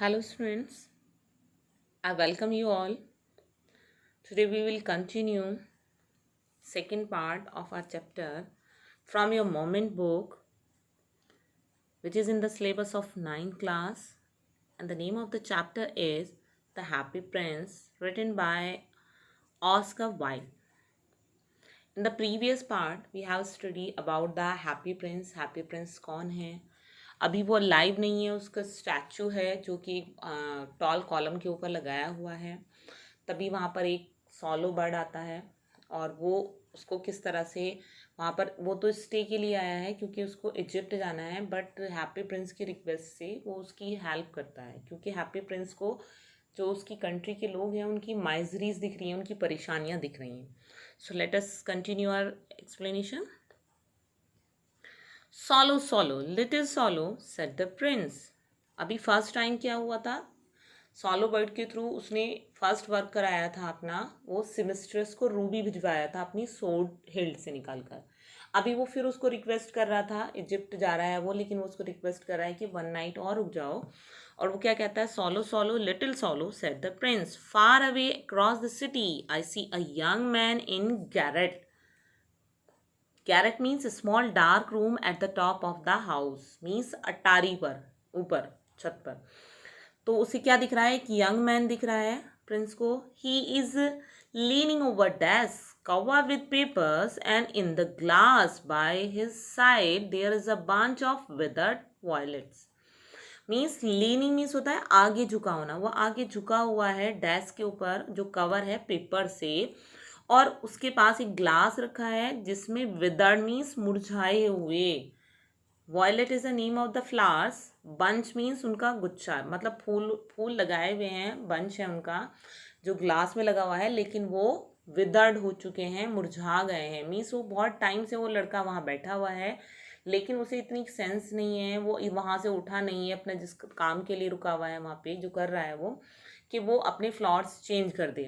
Hello, students. I welcome you all. Today we will continue second part of our chapter from your moment book, which is in the syllabus of 9th class, and the name of the chapter is The Happy Prince, written by Oscar Wilde. In the previous part, we have studied about the Happy Prince. Happy Prince कौन है? अभी वो live नहीं है, उसका statue है जो कि टॉल कॉलम के ऊपर लगाया हुआ है। तभी वहाँ पर एक सॉलो बर्ड आता है और वो उसको किस तरह से वहाँ पर वो तो स्टे के लिए आया है क्योंकि उसको इजिप्ट जाना है, बट हैप्पी प्रिंस की रिक्वेस्ट से वो उसकी हेल्प करता है क्योंकि हैप्पी प्रिंस को जो उसकी कंट्री के लोग हैं उनकी माइजरीज दिख रही हैं, उनकी परेशानियाँ दिख रही हैं। So let us continue our explanation. Swallow swallow little swallow said the prince. अभी फर्स्ट टाइम क्या हुआ था, सॉलो बर्ड के थ्रू उसने फर्स्ट वर्क कराया था अपना, वो सिमिस्ट्रस को रूबी भिजवाया था अपनी सोड हिल्ड से निकाल कर। अभी वो फिर उसको रिक्वेस्ट कर रहा था, इजिप्ट जा रहा है वो, लेकिन वो उसको रिक्वेस्ट कर रहा है कि 1 नाइट और रुक जाओ। और वो क्या कहता है, swallow swallow little swallow said the prince, far away across the city I see a young man in garret. Garret means small dark room at the top of the house, means अटारी पर, ऊपर छत पर। तो उसे क्या दिख रहा है, एक यंग मैन दिख रहा है प्रिंस को। He is leaning over desk covered with papers and in the glass by his side there is a bunch of withered violets. Means leaning means होता है आगे झुका होना, वो आगे झुका हुआ है डेस्क के ऊपर जो कवर है पेपर से, और उसके पास एक ग्लास रखा है जिसमें विदर्ड मीन्स मुरझाए हुए, violet is the name of the flowers, bunch means उनका गुच्छा, मतलब फूल फूल लगाए हुए हैं, बंच है उनका जो ग्लास में लगा हुआ है, लेकिन वो विदर्ड हो चुके हैं, मुरझा गए हैं। मीन्स वो बहुत टाइम से वो लड़का वहाँ बैठा हुआ है लेकिन उसे इतनी सेंस नहीं है, वो वहाँ से उठा नहीं है, अपना जिस काम के लिए रुका हुआ है वहाँ पे जो कर रहा है वो, कि वो अपने फ्लावर्स चेंज कर दे।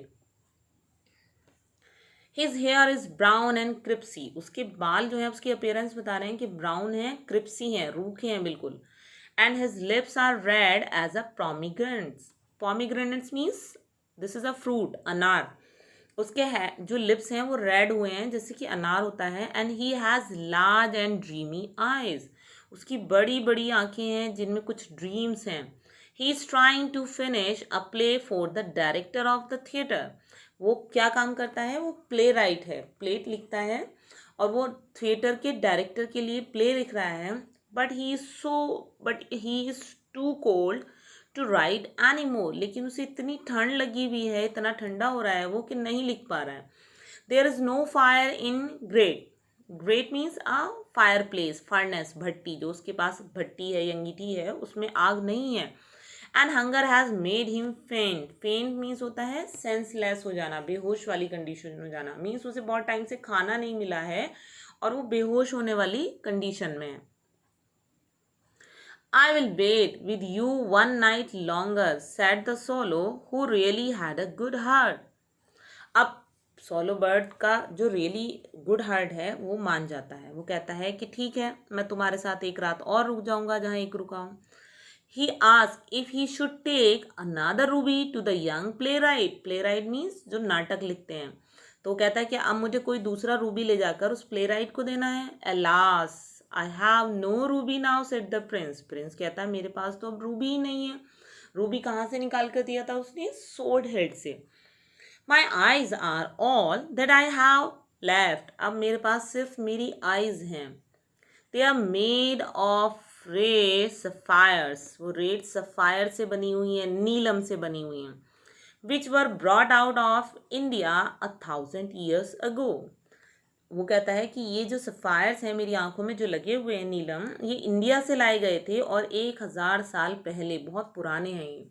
His hair is brown and crispy, उसके बाल जो है उसकी अपीयरेंस बता रहे हैं कि ब्राउन है, क्रिप्सी हैं, रूखे हैं बिल्कुल। And his lips are red as a pomegranates. Pomegranates means this is a fruit, अनार। उसके है जो लिप्स हैं वो रेड हुए हैं जैसे कि अनार होता है। And he has large and dreamy eyes, उसकी बड़ी बड़ी आंखें हैं जिनमें कुछ ड्रीम्स हैं। He is trying to finish a play for the director of the theatre. वो क्या काम करता है, वो प्ले राइट है, प्लेट लिखता है और वो थिएटर के डायरेक्टर के लिए प्ले लिख रहा है। But he is too cold to write any more, लेकिन उसे इतनी ठंड लगी हुई है, इतना ठंडा हो रहा है वो कि नहीं लिख पा रहा है। There is no fire in grate. Grate means a fireplace, furnace, भट्टी, जो उसके पास भट्टी है, अंगीठी है, उसमें आग नहीं है। And hunger has made him फेंट। फेंट मीन्स होता है सेंसलेस हो जाना, बेहोश वाली कंडीशन हो जाना। मीन्स उसे बहुत टाइम से खाना नहीं मिला है और वो बेहोश होने वाली कंडीशन में है। I will wait with you 1 night longer, said the swallow, who really had a good heart. अब सोलो बर्ड का जो रियली गुड हार्ट है वो मान जाता है, वो कहता है कि ठीक है, मैं तुम्हारे साथ एक रात और रुक जाऊंगा जहाँ एक रुका हूँ। He ask if he should take another ruby to the young playwright. Playwright means जो नाटक लिखते हैं। तो वो कहता है कि अब मुझे कोई दूसरा रूबी ले जाकर उस प्ले राइट को देना है। Alas I have no ruby now said the prince. Prince कहता है मेरे पास तो अब रूबी ही नहीं है। रूबी कहाँ से निकाल कर दिया था उसने, सोड हेड से। My eyes are all that I have left. अब मेरे पास सिर्फ मेरी आईज हैं। They are made of red sapphires, वो रेड सफायर से बनी हुई हैं, नीलम से बनी हुई हैं। Which were brought out of India 1,000 years ago। वो कहता है कि ये जो सफायर्स हैं मेरी आंखों में जो लगे हुए हैं नीलम, ये इंडिया से लाए गए थे और 1,000 साल पहले, बहुत पुराने हैं ये।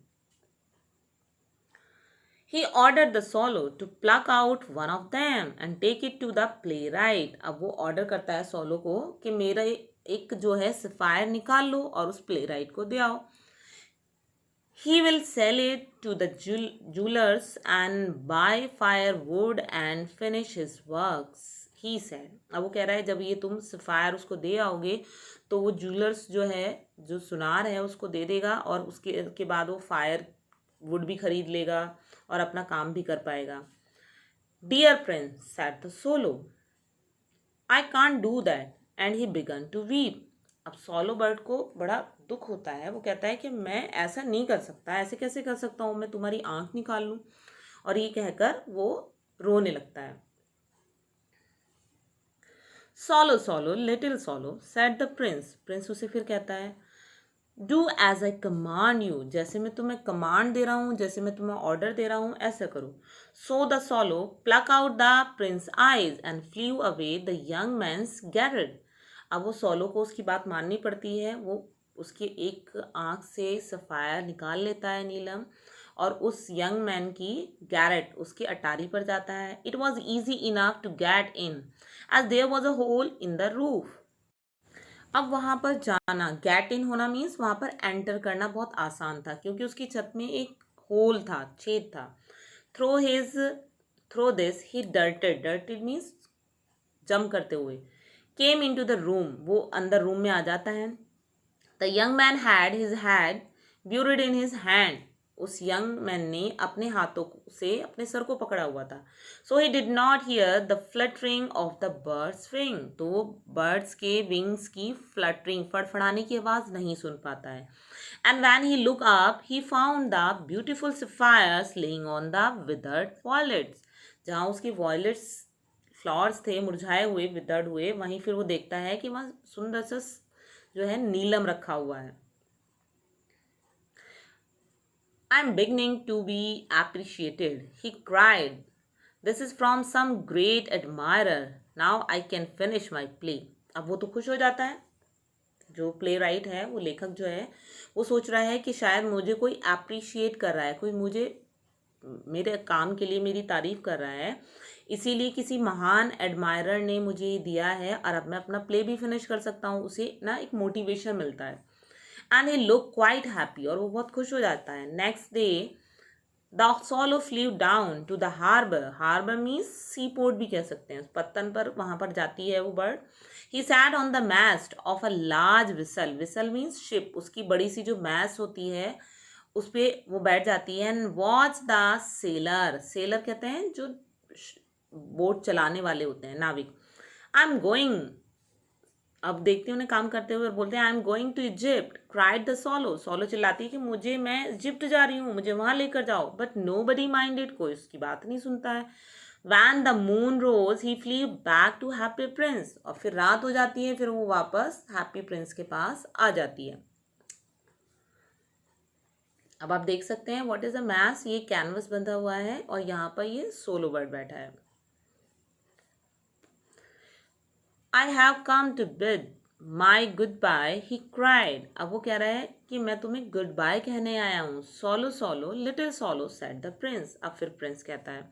He ordered the swallow to pluck out one of them and take it to the playwright। अब वो ऑर्डर करता है सोलो को कि मेरा एक जो है सफायर निकाल लो और उस प्लेराइट को दे आओ। He will sell it to the jewelers and buy firewood and finish his works। He said. अब वो कह रहा है जब ये तुम सफ़ायर उसको दे आओगे तो वो जूलर्स जो है, जो सुनार है, उसको दे देगा और उसके के बाद वो फायर वुड भी खरीद लेगा और अपना काम भी कर पाएगा। Dear prince said the swallow, I can't do that and he began to weep. अब सोलो बर्ड को बड़ा दुख होता है, वो कहता है कि मैं ऐसा नहीं कर सकता, ऐसे कैसे कर सकता हूँ, मैं तुम्हारी आंख निकाल लूँ, और ये कहकर वो रोने लगता है। Swallow swallow little swallow said the prince, prince उसे फिर कहता है do as I command you, जैसे मैं तुम्हें कमांड दे रहा हूँ, जैसे मैं तुम्हें ऑर्डर दे रहा हूँ, ऐसा करो। So the swallow plucked out the prince eyes and flew away the young man's garret. अब वो सोलो को उसकी बात माननी पड़ती है, वो उसकी एक आंख से सफ़ायर निकाल लेता है नीलम, और उस यंग मैन की गैरेट उसकी अटारी पर जाता है। It was easy enough to get in as there was a hole in the roof. अब वहाँ पर जाना, गेट इन होना मीन्स वहाँ पर एंटर करना बहुत आसान था, क्योंकि उसकी छत में एक होल था, छेद था। Through his through this he darted, darted means jump करते हुए, came into the room, वो अंदर रूम में आ जाता है। The young man had his head buried in his hand, उस यंग मैन ने अपने हाथों से अपने सर को पकड़ा हुआ था। So he did not hear the fluttering of the bird's wing, तो वो बर्ड्स के विंग्स की फ्लटरिंग, फड़फड़ाने की आवाज़ नहीं सुन पाता है। And when he look up he found the beautiful sapphires laying on the withered violates, जहाँ उसकी वॉयलेट्स फ्लावर्स थे मुरझाए हुए, विदर्ड हुए, वहीं फिर वो देखता है कि वहाँ सुंदर सा जो है नीलम रखा हुआ है। I am beginning to be appreciated, he cried, this is from some great admirer, now I can finish my play. अब वो तो खुश हो जाता है, जो प्ले राइट है, वो लेखक जो है, वो सोच रहा है कि शायद मुझे कोई अप्रिशिएट कर रहा है, कोई मुझे मेरे काम के लिए मेरी तारीफ कर रहा है, इसीलिए किसी महान एडमायरर ने मुझे ये दिया है और अब मैं अपना प्ले भी फिनिश कर सकता हूँ। उसे ना एक मोटिवेशन मिलता है। And he look quite happy, और वो बहुत खुश हो जाता है। Next day the swallow flew down to the harbour, harbour means sea port भी कह सकते हैं, उस पत्तन पर, वहाँ पर जाती है वो bird. He sat on the moist of a large whistle, whistle means ship, उसकी बड़ी सी जो मैस्ट होती है उस पर वो बैठ जाती है। And watch the seller, seller कहते हैं जो बोट चलाने वाले होते हैं, नाविक। आई एम गोइंग, अब देखते हैं उन्हें काम करते हुए और बोलते हैं I am going to Egypt, cried the swallow, swallow चिल्लाती है कि मैं इजिप्ट जा रही हूँ, मुझे वहाँ लेकर जाओ। बट नो बडी माइंडेड, कोई उसकी बात नहीं सुनता है। When the moon rose he flew back to happy prince, और फिर रात हो जाती है, फिर वो वापस हैप्पी प्रिंस के पास आ जाती है। अब आप देख सकते हैं व्हाट इज अ मैस, ये कैनवस बंधा हुआ है और यहाँ पर ये सोलो बर्ड बैठा है। I have come to bid my goodbye, he cried. अब वो कह रहा है कि मैं तुम्हें गुड बाय कहने आया हूँ। Solo swallow little swallow said the prince. अब फिर प्रिंस कहता है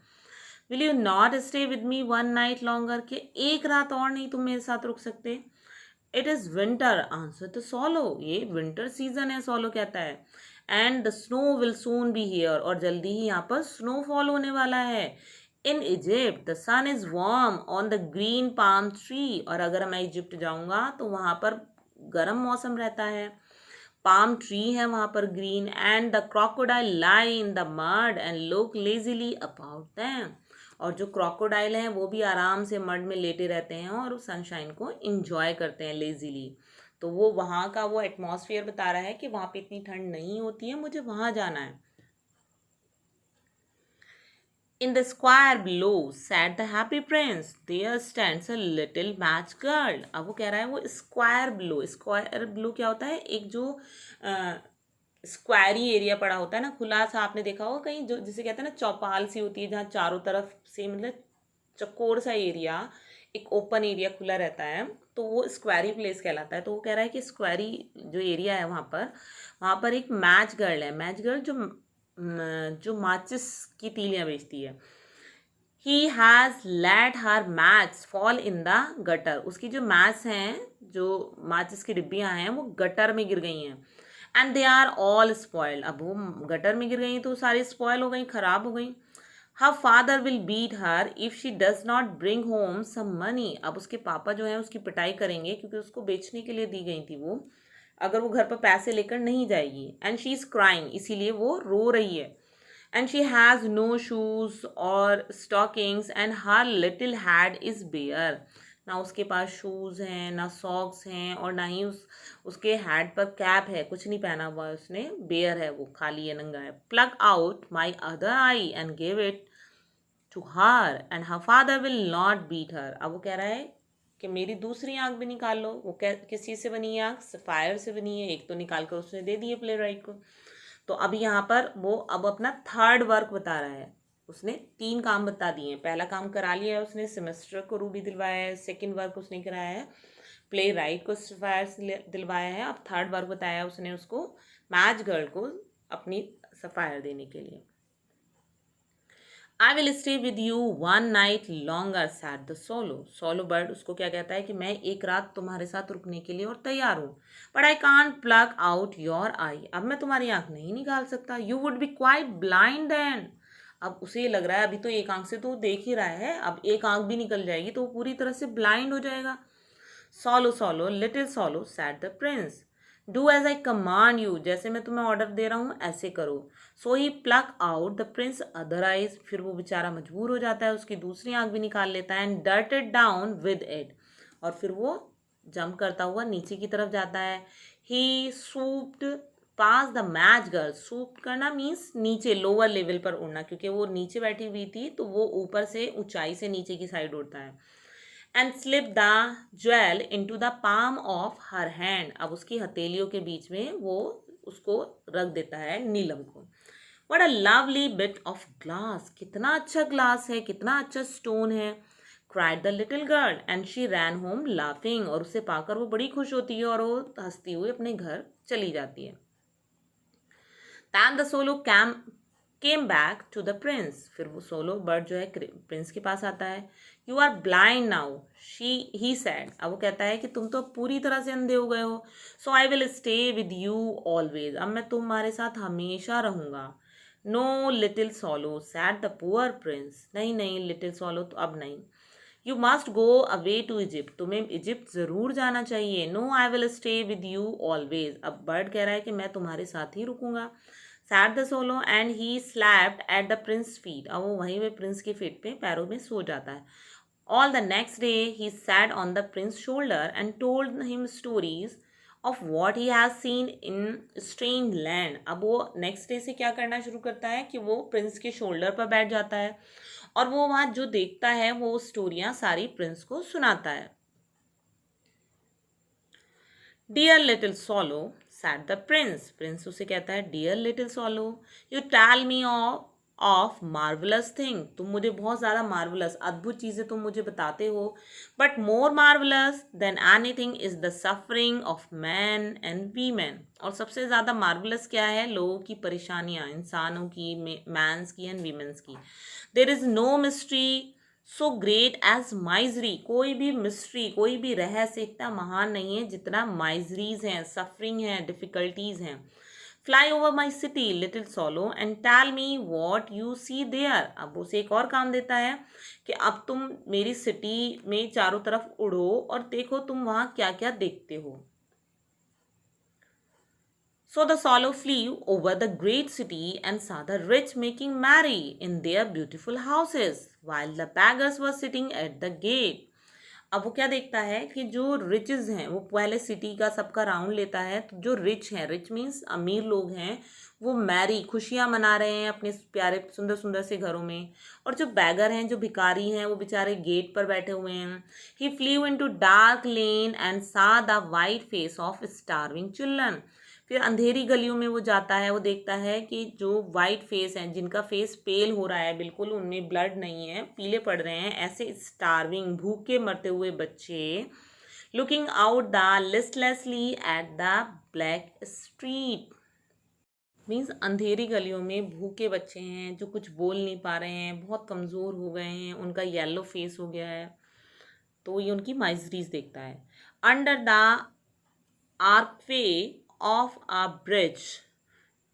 will you not stay with me one night longer, कि एक रात और नहीं तुम मेरे साथ रुक सकते। It is winter answer the swallow, ये विंटर सीजन है, सोलो कहता है। And the snow will soon be here, और जल्दी ही यहाँ पर स्नोफॉल होने वाला है। In Egypt the sun is warm on the green palm tree, और अगर मैं इजिप्ट जाऊँगा तो वहाँ पर गर्म मौसम रहता है, पाम ट्री है वहाँ पर green. And the crocodile lie in the mud and look lazily about them, और जो क्रोकोडाइल हैं वो भी आराम से मड में लेटे रहते हैं और उस सनशाइन को इंजॉय करते हैं लेजीली। तो वो वहाँ का वो एटमॉस्फेयर बता रहा है कि वहाँ पे इतनी ठंड नहीं होती है, मुझे वहाँ जाना है। In the square below sat the happy prince. There stands a little match girl. अब वो कह रहा है वो स्क्वायर बिलो, स्क्वायर बिलो क्या होता है, एक जो स्क्वायरी एरिया पड़ा होता है ना, खुला सा, आपने देखा होगा कहीं, जो जिसे कहते हैं ना चौपाल सी होती है, जहाँ चारों तरफ से मतलब चौकोर सा एरिया, एक ओपन एरिया खुला रहता है, तो वो स्क्वायरी प्लेस कहलाता है। तो वो कह रहा है कि स्क्वायरी जो एरिया है वहाँ पर एक मैच गर्ल है। मैच गर्ल जो माचिस की तीलियाँ बेचती है। He has let her match fall in the gutter, उसकी जो मैच हैं, जो माचिस की डिब्बियाँ हैं, वो गटर में गिर गई हैं। And they are all spoiled, अब वो गटर में गिर गई तो सारी स्पॉयल हो गई, ख़राब हो गई। her father will beat her if she does not bring home some money. अब उसके पापा जो है उसकी पिटाई करेंगे क्योंकि उसको बेचने के लिए दी गई थी वो, अगर वो घर पर पैसे लेकर नहीं जाएगी. एंड शी इज क्राइंग, इसीलिए वो रो रही है. And she has no shoes or stockings and her little head is bare. ना उसके पास शूज़ हैं, ना सॉक्स हैं, और ना ही उसके हेड पर कैप है, कुछ नहीं पहना हुआ है उसने, बेयर है, वो खाली है, नंगा है. Pluck out my other eye and give it to her and her father will not beat her. अब वो कह रहा है कि मेरी दूसरी आंख भी निकाल लो. वो किस चीज़ से बनी है आंख? फायर से बनी है. एक तो निकाल कर उसने दे दी है प्ले राइट को. तो अभी यहाँ पर वो अब अपना थर्ड वर्क बता रहा है. उसने 3 काम बता दिए हैं. पहला काम करा लिया है उसने, सेमेस्टर को रूबी दिलवाया है. सेकंड वर्क उसने कराया है, प्ले राइट को सफ़ायर दिलवाया है. अब थर्ड वर्क बताया उसने उसको, मैच गर्ल को अपनी सफ़ायर देने के लिए. आई will stay with you one night longer said the swallow. Solo bird उसको क्या कहता है कि मैं एक रात तुम्हारे साथ रुकने के लिए और तैयार हूँ. But I can't pluck out your eye. अब मैं तुम्हारी आंख नहीं निकाल सकता. You would be quite blind then. अब उसे लग रहा है अभी तो एक आंख से तो देख ही रहा है, अब एक आंख भी निकल जाएगी तो वो पूरी तरह से ब्लाइंड हो जाएगा. Swallow swallow little swallow said the prince. Do as I command you. जैसे मैं तुम्हें ऑर्डर दे रहा हूँ ऐसे करो. So he plucked out the prince other eyes. फिर वो बेचारा मजबूर हो जाता है, उसकी दूसरी आंख भी निकाल लेता है. And darted down with it. और फिर वो जंप करता हुआ नीचे की तरफ जाता है. ही सूप्ड पास द मैच गर्ल. सूप करना मीन्स नीचे, लोअर लेवल पर उड़ना, क्योंकि वो नीचे बैठी हुई थी तो वो ऊपर से ऊंचाई से नीचे की साइड उड़ता है. And slip the jewel into the palm of her hand. अब उसकी हथेलियों के बीच में वो उसको रख देता है नीलम को. What a lovely bit of glass. कितना अच्छा ग्लास है, कितना अच्छा स्टोन है. Cried the little girl and she rain home laughing. और उसे पाकर वो बड़ी खुश होती है और वो हंसती हुई अपने घर चली जाती है. Then the swallow came back to the prince. फिर वो सोलो बर्ड जो है प्रिंस के पास आता है. You are blind now he said. अब वो कहता है कि तुम तो पूरी तरह से अंधे हो गए हो. So I will stay with you always. अब मैं तुम्हारे साथ हमेशा रहूंगा. No little swallow said the poor prince. नहीं नहीं लिटिल सोलो, तो अब नहीं. You must go away to Egypt. तुम्हें इजिप्ट ज़रूर जाना चाहिए. No I will stay with you always. अब बर्ड कह रहा है कि मैं तुम्हारे साथ ही रुकूंगा. Said the swallow and he slept at the prince feet. अब वो वहीं पे प्रिंस के फीट पे पैरों में सो जाता है. All the next day he sat on the Prince shoulder and told him stories of what he has seen in strange land. अब वो नेक्स्ट डे से क्या करना शुरू करता है कि वो प्रिंस के शोल्डर पर बैठ जाता है और वो वहाँ जो देखता है वो स्टोरियाँ सारी प्रिंस को सुनाता है. Dear little swallow said the prince. Prince उसे कहता है, dear little swallow you tell me of marvellous thing. तुम मुझे बहुत ज़्यादा मार्वलस, अद्भुत चीज़ें तुम मुझे बताते हो. But more marvellous than anything is the suffering of man and women. और सबसे ज़्यादा मार्वलस क्या है? लोगों की परेशानियाँ, इंसानों की, मैंस की एंड वीमेंस की. There is no mystery so great as misery. कोई भी मिस्ट्री, कोई भी रहस्य इतना महान नहीं है जितना माइजरीज हैं, सफरिंग है, डिफिकल्टीज हैं. Fly over my city little swallow and tell me what you see there. अब उसे एक और काम देता है कि अब तुम मेरी सिटी में चारों तरफ उड़ो और देखो तुम वहाँ क्या क्या देखते हो. So the swallow flew over the great city and saw the rich making merry in their beautiful houses, while the beggars were sitting at the gate. अब वो क्या देखता है कि जो रिचेस हैं वो पहले सिटी का सबका राउंड लेता है. तो जो रिच हैं, रिच मीन्स अमीर लोग हैं, वो मैरी खुशियाँ मना रहे हैं अपने प्यारे सुंदर सुंदर से घरों में. और जो बैगर हैं, जो भिखारी हैं, वो बेचारे गेट पर बैठे हुए हैं. ही flew into dark lane and सा the white face of starving children. फिर अंधेरी गलियों में वो जाता है, वो देखता है कि जो वाइट फेस हैं, जिनका फेस पेल हो रहा है, बिल्कुल उनमें ब्लड नहीं है, पीले पड़ रहे हैं, ऐसे स्टार्विंग भूखे मरते हुए बच्चे. Looking out the listlessly at the black street. Means अंधेरी गलियों में भूखे बच्चे हैं जो कुछ बोल नहीं पा रहे हैं, बहुत कमज़ोर हो गए हैं, उनका येलो फेस हो गया है. तो ये उनकी माइजरीज देखता है. Under the archway of a bridge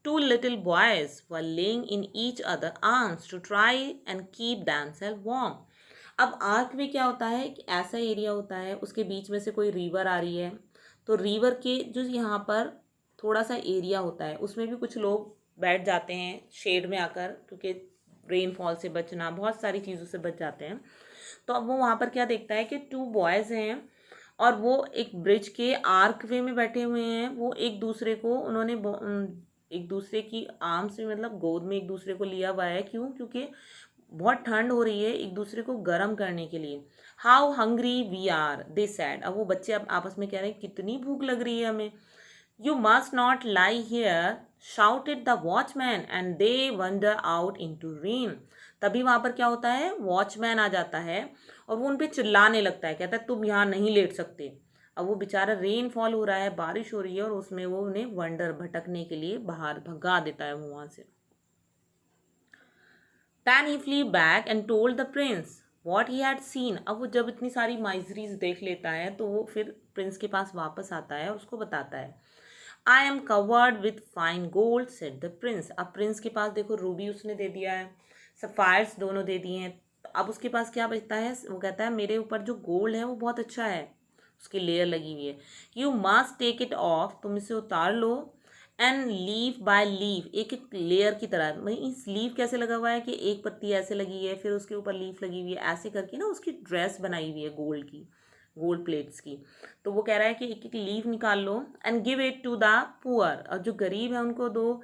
two little boys were laying in each other arms to try and keep themselves warm. अब आर्क में क्या होता है कि ऐसा एरिया होता है, उसके बीच में से कोई रिवर आ रही है, तो रिवर के जो यहाँ पर थोड़ा सा एरिया होता है उसमें भी कुछ लोग बैठ जाते हैं शेड में आकर, क्योंकि रेनफॉल से बचना, बहुत सारी चीज़ों से बच जाते हैं। तो अब वो वहाँ पर क्या देखता है कि टू बॉयज़ हैं और वो एक ब्रिज के आर्क वे में बैठे हुए हैं। वो एक दूसरे को उन्होंने एक दूसरे की आर्म्स में, मतलब गोद में एक दूसरे को लिया हुआ है। क्यों? क्योंकि बहुत ठंड हो रही है, एक दूसरे को गर्म करने के लिए। How hungry we are they said. अब वो बच्चे अब आपस में कह रहे हैं कितनी भूख लग रही है हमें। You must not lie here shouted the watchman and they wonder out into rain. तभी वहां पर क्या होता है, वॉचमैन आ जाता है और वो उन पे चिल्लाने लगता है, कहता है तुम यहाँ नहीं लेट सकते। अब वो बेचारा, रेन फॉल हो रहा है, बारिश हो रही है, और उसमें वो उन्हें वंडर, भटकने के लिए बाहर भगा देता है वो वहां से। Then he flew back and told the prince what he had seen. अब वो जब इतनी सारी माइजरीज देख लेता है तो वो फिर प्रिंस के पास वापस आता है और उसको बताता है। I am covered with fine gold, said the prince. अब प्रिंस के पास देखो, रूबी उसने दे दिया है, सफायर्स दोनों दे दिए हैं, अब उसके पास क्या बचता है, वो कहता है मेरे ऊपर जो गोल्ड है वो बहुत अच्छा है, उसकी लेयर लगी हुई है। You must take it off, तुम इसे उतार लो, एंड लीफ बाय लीफ, एक एक लेयर की तरह। भाई इस लीफ कैसे लगा हुआ है कि एक पत्ती ऐसे लगी है, फिर उसके ऊपर लीफ लगी हुई है, ऐसे करके ना उसकी ड्रेस बनाई हुई है गोल्ड की, गोल्ड प्लेट्स की। तो वो कह रहा है कि एक एक लीफ निकाल लो, and give it to the poor, और जो गरीब है उनको दो।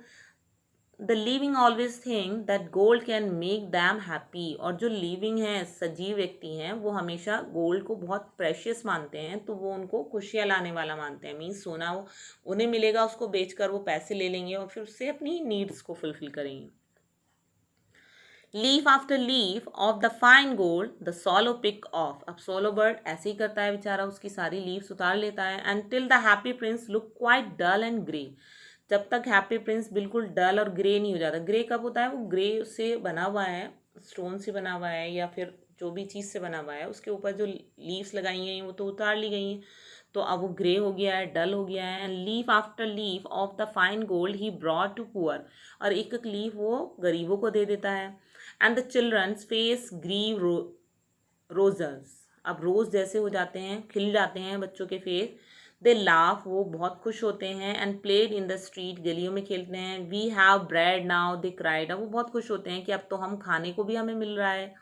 The living always think that gold can make them happy, और जो लिविंग है, सजीव व्यक्ति हैं, वो हमेशा गोल्ड को बहुत प्रेशियस मानते हैं, तो वो उनको खुशियाँ लाने वाला मानते हैं। मीन्स सोना वो उन्हें मिलेगा, उसको बेचकर वो पैसे ले लेंगे और फिर उससे अपनी नीड्स को फुलफिल करेंगे। Leaf after leaf of the fine gold the swallow pick off. अब सोलो बर्ड ऐसे ही करता है बेचारा, उसकी सारी लीव्स उतार लेता है। And till the happy prince look quite dull and grey, जब तक हैप्पी प्रिंस बिल्कुल डल और ग्रे नहीं हो जाता। ग्रे कब होता है, वो ग्रे से बना हुआ है, स्टोन से बना हुआ है या फिर जो भी चीज़ से बना हुआ है, उसके ऊपर जो लीव्स लगाई गई हैं वो तो उतार ली गई हैं, तो अब वो ग्रे हो गया है, डल हो गया है। And leaf after leaf of the fine gold he brought to poor, और एक एक लीफ वो गरीबों को दे देता है। And the children's face grew rosier, अब रोज जैसे हो जाते हैं, खिल जाते हैं बच्चों के फेस। दे लाफ, वो बहुत खुश होते हैं। And played in the street, गलियों में खेलते हैं। We have bread now, they cried, अब वो बहुत खुश होते हैं कि अब तो हम खाने को भी हमें मिल रहा है।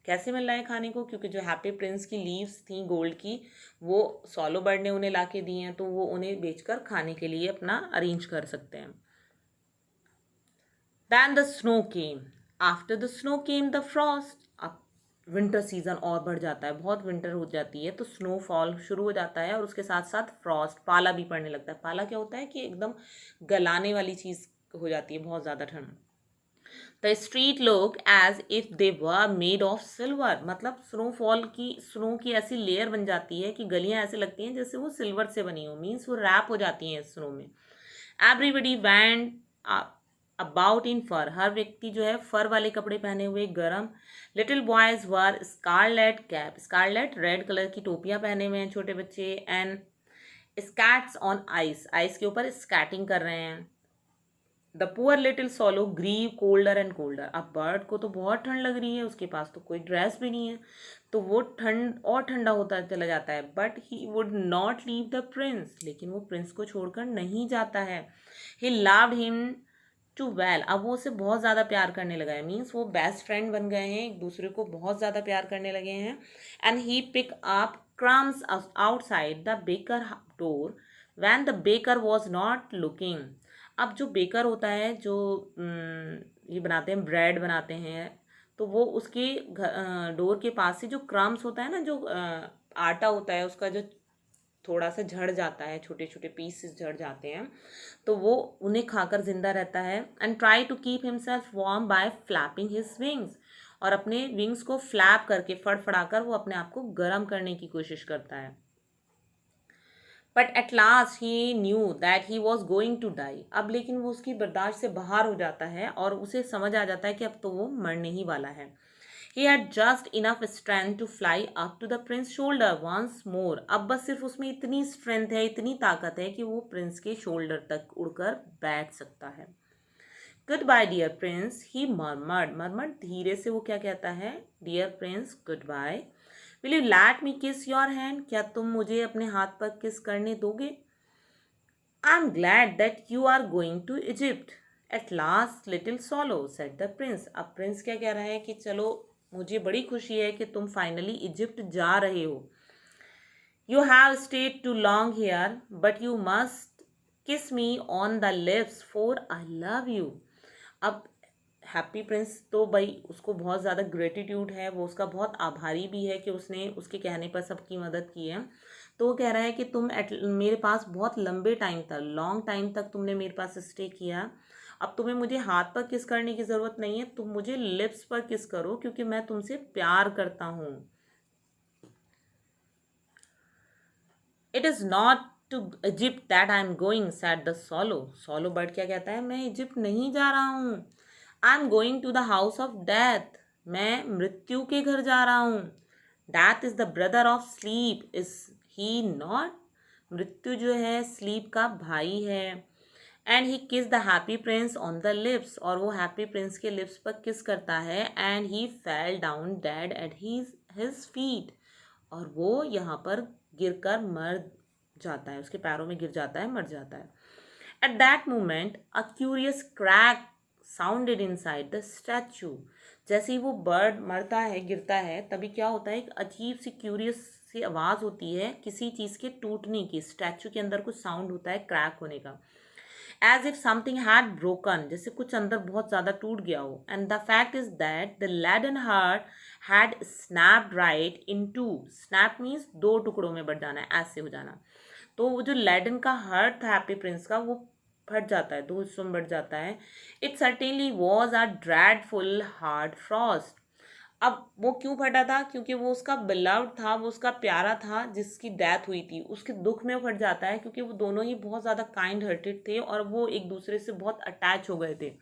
कैसे मिल रहा है खाने को, क्योंकि जो हैप्पी प्रिंस की लीव्स थी गोल्ड की, वो सोलो बर्ड ने उन्हें ला के दी हैं, तो वो उन्हें बेचकर खाने के लिए अपना अरेंज कर सकते हैं। Then the snow came. After the snow came the frost. अब विंटर सीजन और बढ़ जाता है, बहुत विंटर हो जाती है, तो स्नोफॉल शुरू हो जाता है और उसके साथ साथ फ्रॉस्ट, पाला भी पड़ने लगता है। पाला क्या होता है कि एकदम गलाने वाली चीज़ हो जाती है, बहुत ज़्यादा ठंड। The street look as if they were made of silver, मतलब स्नोफॉल की, स्नो की ऐसी लेयर बन जाती है कि गलियां ऐसे लगती हैं जैसे वो सिल्वर से बनी हो, मीन्स वो रैप हो जाती हैं स्नो में। Everybody went about in fur, हर व्यक्ति जो है फर वाले कपड़े पहने हुए, गरम। Little boys wore scarlet cap, scarlet red colour की टोपियां पहने हुए हैं छोटे बच्चे। And skates on ice, ice के ऊपर स्कैटिंग कर रहे हैं। The poor little swallow grew colder and colder, अब बर्ड को तो बहुत ठंड लग रही है, उसके पास तो कोई ड्रेस भी नहीं है, तो वो ठंड और ठंडा होता चला जाता है। But he would not leave the prince, लेकिन वो प्रिंस को छोड़कर नहीं जाता है। He loved him too well, अब वो उसे बहुत ज़्यादा प्यार करने लगा है, मीन्स वो बेस्ट फ्रेंड बन गए हैं, एक दूसरे को बहुत ज़्यादा प्यार करने लगे हैं। And he pick up crumbs outside the baker door when the baker was not looking. अब जो बेकर होता है, जो ये बनाते हैं, ब्रेड बनाते हैं, तो वो उसके डोर के पास से जो क्रम्स होता है ना, जो आटा होता है उसका, जो थोड़ा सा झड़ जाता है, छोटे छोटे पीसेस झड़ जाते हैं, तो वो उन्हें खाकर जिंदा रहता है। And try to keep himself warm by flapping his wings, और अपने विंग्स को फ्लैप करके, फड़फड़ाकर वो अपने आप को गर्म करने की कोशिश करता है। But at last he knew that he was going to die, अब लेकिन वो उसकी बर्दाश्त से बाहर हो जाता है और उसे समझ आ जाता है कि अब तो वो मरने ही वाला है। He had just enough strength to fly up to the prince's shoulder once more, अब बस सिर्फ उसमें इतनी स्ट्रेंथ है, इतनी ताकत है कि वो प्रिंस के शोल्डर तक उड़कर बैठ सकता है। Goodbye dear prince, he murmured. Murmured धीरे से वो क्या कहता है, dear prince goodbye. Will you let me kiss your hand, क्या तुम मुझे अपने हाथ पर किस करने दोगे। I am glad that you are going to Egypt at last little swallow, said the prince. अब प्रिंस क्या कह रहा है कि चलो मुझे बड़ी खुशी है कि तुम फाइनली इजिप्ट जा रहे हो। You have stayed too long here but you must kiss me on the lips for I love you. अब हैप्पी प्रिंस तो भाई उसको बहुत ज़्यादा ग्रेटिट्यूड है, वो उसका बहुत आभारी भी है कि उसने उसके कहने पर सबकी मदद की है। तो वो कह रहा है कि तुम मेरे पास बहुत लंबे टाइम तक, लॉन्ग टाइम तक तुमने मेरे पास स्टे किया। अब तुम्हें मुझे हाथ पर किस करने की ज़रूरत नहीं है, तुम मुझे लिप्स पर किस करो क्योंकि मैं तुमसे प्यार करता हूँ। It is not to Egypt that I am going, said the swallow. Swallow bird क्या कहता है, मैं इजिप्ट नहीं जा रहा हूँ। I am going to the house of death, मैं मृत्यु के घर जा रहा हूँ। Death is the brother of sleep, is he not, मृत्यु जो है स्लीप का भाई है। एंड ही किस the happy Prince on the lips, और वो हैप्पी प्रिंस के लिप्स पर किस करता है। And he fell down dead at his feet, और वो यहाँ पर गिरकर मर जाता है, उसके पैरों में गिर जाता है, मर जाता है। At that moment a curious crack sounded inside the statue, जैसे ही वो बर्ड मरता है, गिरता है, तभी क्या होता है, एक अजीब सी क्यूरियस सी आवाज़ होती है किसी चीज़ के टूटने की। स्टैचू के अंदर कुछ साउंड होता है क्रैक होने का, as if something had broken, जैसे कुछ अंदर बहुत ज़्यादा टूट गया हो। And the fact is that the leaden heart had snapped right in two, snap means दो टुकड़ों में बट जाना है, ऐसे हो जाना। तो वो जो लेडन का हार्ट था हैप्पी प्रिंस का, वो फट जाता है, दो हिस्सों में बढ़ जाता है। It certainly was a dreadful hard Frost. अब वो क्यों फटा था, क्योंकि वो उसका बिलव्ड था, वो उसका प्यारा था जिसकी डेथ हुई थी, उसके दुख में फट जाता है, क्योंकि वो दोनों ही बहुत ज़्यादा काइंड हार्टेड थे और वो एक दूसरे से बहुत अटैच हो गए थे।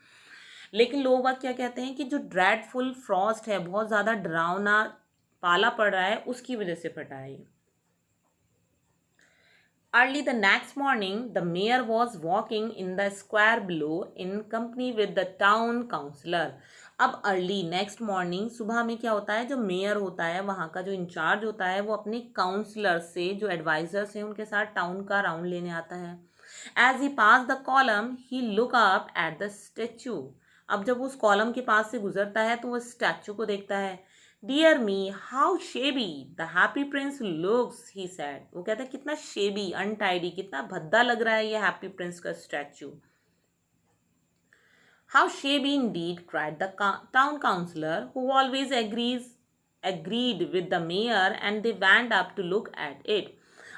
लेकिन लोग बाग क्या कहते हैं कि जो ड्रेडफुल फ्रॉस्ट है, बहुत ज़्यादा डरावना पाला पड़ रहा है, उसकी वजह से फटा है ये। Early the next morning, the mayor was walking in the square below in company with the town councillor. अब अर्ली नेक्स्ट मॉर्निंग, सुबह में क्या होता है, जो मेयर होता है, वहाँ का जो इंचार्ज होता है, वो अपने काउंसलर से, जो एडवाइजर्स हैं, उनके साथ टाउन का राउंड लेने आता है। As he pass the column he look up at the statue. अब जब वो उस कॉलम के पास से गुजरता है तो वो स्टैचू को देखता है। Dear me how shabby the happy prince looks, he said. वो कहता है कितना शेबी, अनटाइडी, कितना भद्दा लग रहा है ये हैप्पी प्रिंस का statue. How shabby indeed, cried the town councillor who always agreed with the mayor, and they went up to look at it.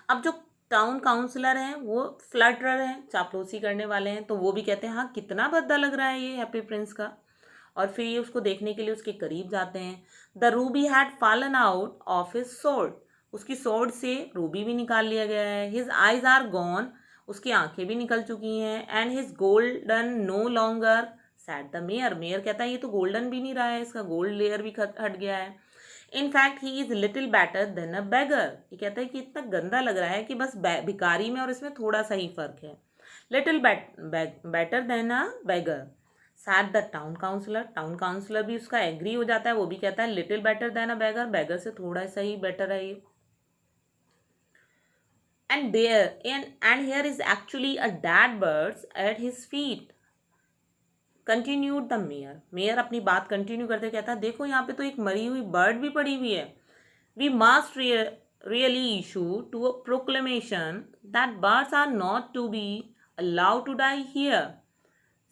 अब जो टाउन काउंसलर हैं वो फ्लर्टर हैं, चापलूसी करने वाले हैं, तो वो भी कहते हैं हाँ कितना भद्दा लग रहा है ये हैप्पी प्रिंस का। और फिर ये उसको देखने के लिए उसके करीब जाते हैं। The Ruby had fallen out of his sword, उसकी सोर्ड से रूबी भी निकाल लिया गया है। हिज आईज आर गॉन, उसकी आंखें भी निकल चुकी हैं। And his golden no longer, said the mayor. Mayor कहता है ये तो गोल्डन भी नहीं रहा है, इसका गोल्ड लेयर भी हट गया है। In fact he is little better than a beggar, ये कहता है कि इतना गंदा लग रहा है कि बस भिकारी में और इसमें थोड़ा सा ही फर्क है। Little better than a beggar, said the town councillor. Town councillor भी उसका एग्री हो जाता है, वो भी कहता है लिटिल बेटर देन अ बेगर, बेगर से थोड़ा सा ही बेटर है ये। And here is actually a dead birds at his feet, continued the mayor. Mayor अपनी बात कंटिन्यू करते कहता है देखो यहाँ पे तो एक मरी हुई बर्ड भी पड़ी हुई है। We must really issue to a proclamation that birds are not to be allowed to die here,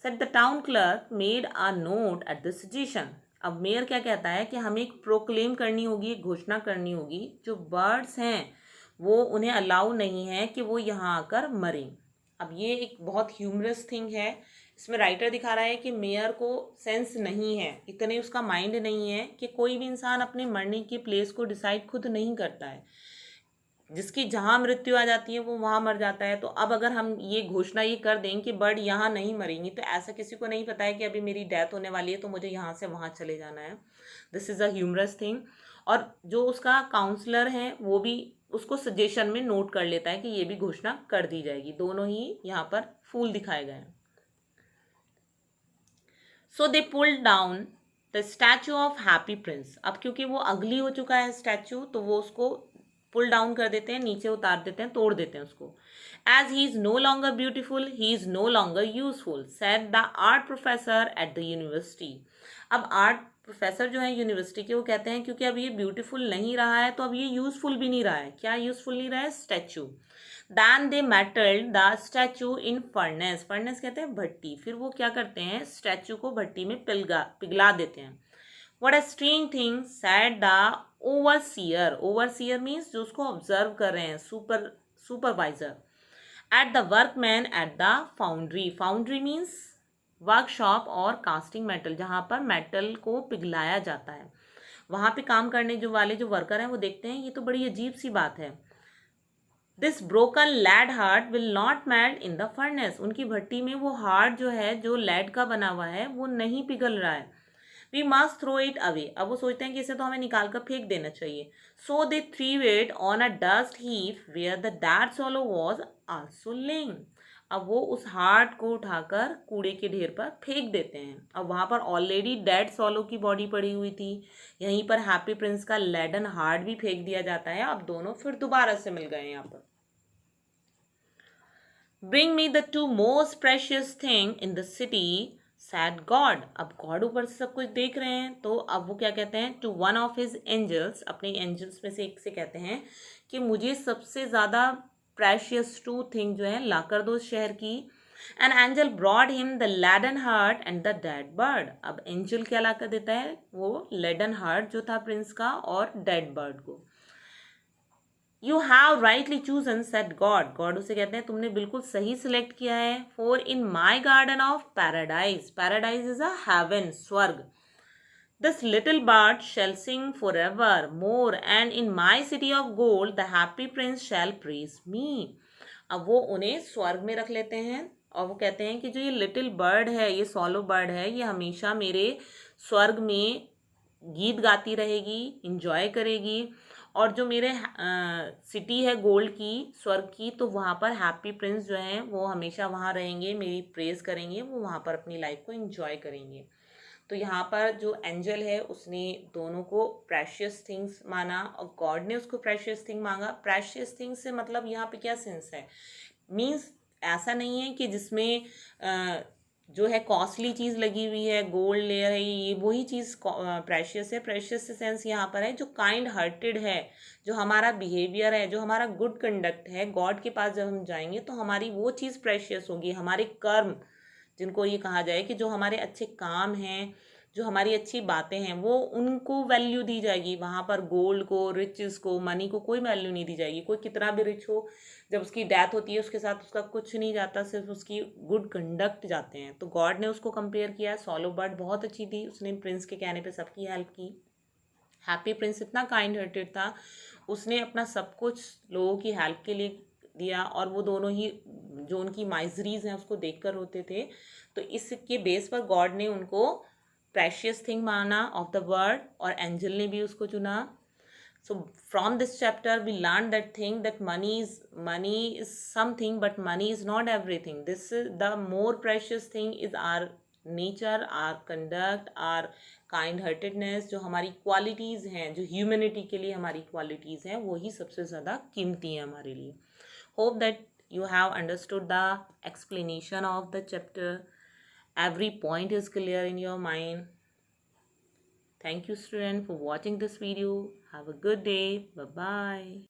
said the town clerk, made a note at the suggestion. अब मेयर क्या कहता है कि हमें एक प्रोक्लेम करनी होगी, एक घोषणा करनी होगी, जो बर्ड्स हैं वो उन्हें अलाउ नहीं है कि वो यहाँ आकर मरें। अब ये एक बहुत ह्यूमरस थिंग है, इसमें राइटर दिखा रहा है कि मेयर को सेंस नहीं है, इतने उसका माइंड नहीं है कि कोई भी इंसान अपने मरने की प्लेस को डिसाइड खुद नहीं करता है, जिसकी जहाँ मृत्यु आ जाती है वो वहाँ मर जाता है। तो अब अगर हम ये घोषणा ये कर दें कि बर्ड यहाँ नहीं मरेंगी, तो ऐसा किसी को नहीं पता है कि अभी मेरी डेथ होने वाली है तो मुझे यहाँ से वहाँ चले जाना है। This is a humorous thing. और जो उसका काउंसलर है वो भी उसको सजेशन में नोट कर लेता है कि ये भी घोषणा कर दी जाएगी। दोनों ही यहाँ पर फूल दिखाए गए हैं। So they pulled down the statue of happy prince. अब क्योंकि वो अगली हो चुका है स्टैचू, तो वो उसको पुल डाउन कर देते हैं, नीचे उतार देते हैं, तोड़ देते हैं उसको। As he is no longer beautiful he is no longer useful said the art professor at the university. अब आर्ट प्रोफेसर जो है यूनिवर्सिटी के, वो कहते हैं क्योंकि अब ये ब्यूटीफुल नहीं रहा है तो अब ये यूजफुल भी नहीं रहा है। क्या यूजफुल नहीं रहा है? Statue. Then they melted the statue in furnace. Furnace कहते हैं भट्टी। फिर वो क्या करते हैं? स्टैचू को भट्टी में पिघला देते हैं। What a strange thing said the overseer. Overseer means जो उसको ऑब्जर्व कर रहे हैं, supervisor. At the workman at the foundry. Foundry means workshop और कास्टिंग मेटल, जहाँ पर मेटल को पिघलाया जाता है। वहाँ पे काम करने जो वाले जो वर्कर हैं वो देखते हैं ये तो बड़ी अजीब सी बात है। This broken lead heart will not melt in the furnace. उनकी भट्टी में वो हार्ट जो है, जो लेड का बना हुआ है, वो नहीं पिघल रहा है। We must throw it away. अब वो सोचते हैं कि इसे तो हमें निकाल कर फेंक देना चाहिए। So they threw it on a dust heap where the that swallow was also lying. अब वो उस हार्ट को उठाकर कूड़े के ढेर पर फेंक देते हैं। अब वहाँ पर ऑलरेडी डेड सॉलो की बॉडी पड़ी हुई थी, यहीं पर हैप्पी प्रिंस का लेडन हार्ट भी फेंक दिया जाता है। अब दोनों फिर दोबारा से मिल गए यहाँ पर। Bring me the two most precious thing in the city sad God. अब गॉड ऊपर से सब कुछ देख रहे हैं, तो अब वो क्या कहते हैं? To one of his angels, अपने एंजल्स में से एक से कहते हैं कि मुझे सबसे ज़्यादा प्रेशियस टू थिंग जो है ला कर दो शहर की। An angel brought him the leaden heart and the dead bird. अब एंजल क्या ला कर देता है? वो लेडन हार्ट जो था प्रिंस का और डेड बर्ड को। You have rightly chosen said God. God उसे कहते हैं तुमने बिल्कुल सही सिलेक्ट किया है। For in my garden of paradise, paradise is a heaven, स्वर्ग। This little bird shall sing for ever more and in my city of gold the happy prince shall praise me. अब वो उन्हें स्वर्ग में रख लेते हैं और वो कहते हैं कि जो ये लिटिल बर्ड है, ये सॉलो बर्ड है, ये हमेशा मेरे स्वर्ग में गीत गाती रहेगी, इंजॉय करेगी। और जो मेरे सिटी है गोल्ड की, स्वर्ग की, तो वहाँ पर हैप्पी प्रिंस जो हैं वो हमेशा वहाँ रहेंगे, मेरी प्रेज करेंगे, वो वहाँ पर अपनी लाइफ को इंजॉय करेंगे। तो यहाँ पर जो एंजल है उसने दोनों को प्रेशियस थिंग्स माना और गॉड ने उसको प्रेशियस थिंग मांगा। प्रेशियस थिंग्स से मतलब यहाँ पे क्या सेंस है? मीन्स ऐसा नहीं है कि जिसमें जो है कॉस्टली चीज़ लगी हुई है, गोल्ड लेयर है, ये वही चीज़ प्रेशियस है। प्रेशियस से सेंस यहाँ पर है जो काइंड हार्टेड है, जो हमारा बिहेवियर है, जो हमारा गुड कंडक्ट है। गॉड के पास जब हम जाएंगे तो हमारी वो चीज़ प्रेशियस होगी, हमारे कर्म, जिनको ये कहा जाए कि जो हमारे अच्छे काम हैं, जो हमारी अच्छी बातें हैं, वो उनको वैल्यू दी जाएगी। वहाँ पर गोल्ड को, रिचेस को, मनी को कोई वैल्यू नहीं दी जाएगी। कोई कितना भी रिच हो, जब उसकी डेथ होती है उसके साथ उसका कुछ नहीं जाता, सिर्फ उसकी गुड कंडक्ट जाते हैं। तो गॉड ने उसको कंपेयर किया। सॉलो बर्ड बहुत अच्छी थी, उसने प्रिंस के कहने पे सबकी हेल्प की। हैप्पी प्रिंस इतना काइंड हार्टेड था, उसने अपना सब कुछ लोगों की हेल्प के लिए दिया। और वो दोनों ही जो उनकी माइजरीज हैं उसको देखकर रोते थे। तो इसके बेस पर गॉड ने उनको प्रेशियस थिंग माना ऑफ द वर्ल्ड, और एंजल ने भी उसको चुना। So from this chapter we learn that thing that money is something, but money is not everything. This is the more precious thing is our nature, our conduct, our kind heartedness। जो हमारी qualities हैं, जो humanity के लिए हमारी qualities हैं, वही सबसे ज़्यादा कीमती हैं हमारे लिए। Hope that you have understood the explanation of the chapter. Every point is clear in your mind. Thank you student for watching this video. Have a good day. Bye bye.